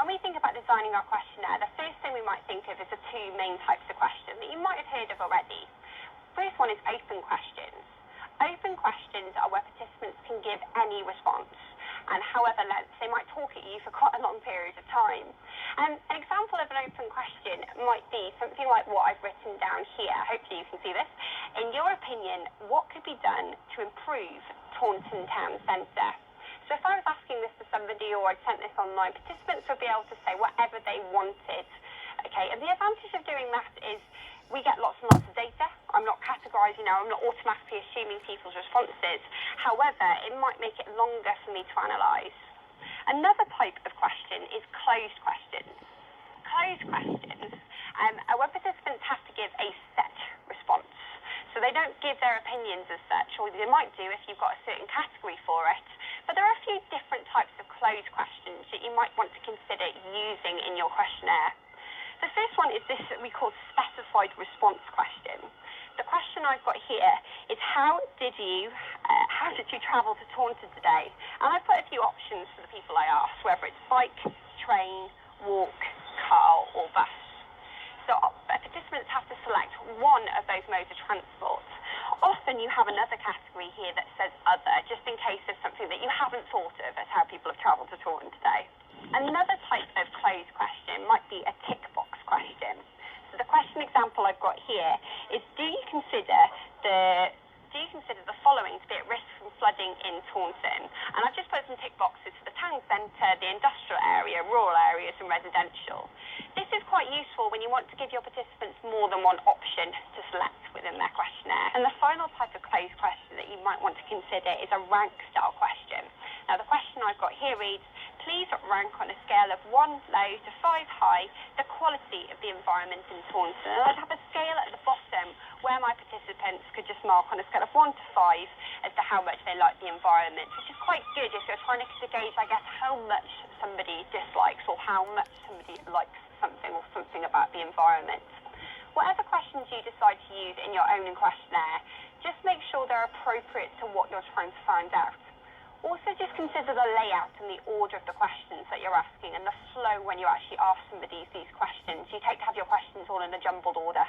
when we think about designing our questionnaire, the first thing we might think of is the two main types of questions that you might have heard of already. First one is open questions. Open questions are where participants can give any response, and however length, they might talk at you for quite a long period of time. An example of an open question might be something like what I've written down here. Hopefully you can see this. In your opinion, what could be done to improve Taunton Town Centre? So if I was asking this to somebody or I'd sent this online, participants would be able to say whatever they wanted. Okay, and the advantage of doing that is we get lots and lots of data. I'm not categorising now, I'm not automatically assuming people's responses. However, it might make it longer for me to analyse. Another type of question is closed questions. Closed questions are where participants have to give a set response. So they don't give their opinions as such, or they might do if you've got a certain category for it. But there are a few different types of closed questions that you might want to consider using in your questionnaire. The first one is this that we call specified response question. The question I've got here is how did you travel to Taunton today? And I've put a few options for the people I asked, whether it's bike, train, walk, car or bus. So participants have to select one of those modes of transport. Often you have another category here that says other, just in case there's something that you haven't thought of as how people have travelled to Taunton today. Another type of closed question might be a tick box question. So the question example I've got here is, do you consider the following to be at risk from flooding in Taunton? And I've just put some tick boxes for the town centre, the industrial area, rural areas and residential. This is quite useful when you want to give your participants more than one option to select within their questionnaire. And the final type of closed question that you might want to consider is a rank style question. Now the question I've got here reads, please rank on a scale of 1 low to 5 high the quality of the environment in Taunton. And I'd have a scale at the bottom where my participants could just mark on a scale of 1 to 5 as to how much they like the environment, which is quite good if you're trying to gauge, I guess, how much somebody dislikes or how much somebody likes something or something about the environment. Whatever questions you decide to use in your own questionnaire, just make sure they're appropriate to what you're trying to find out. Also, just consider the layout and the order of the questions that you're asking and the flow when you actually ask somebody these questions. You take to have your questions all in a jumbled order.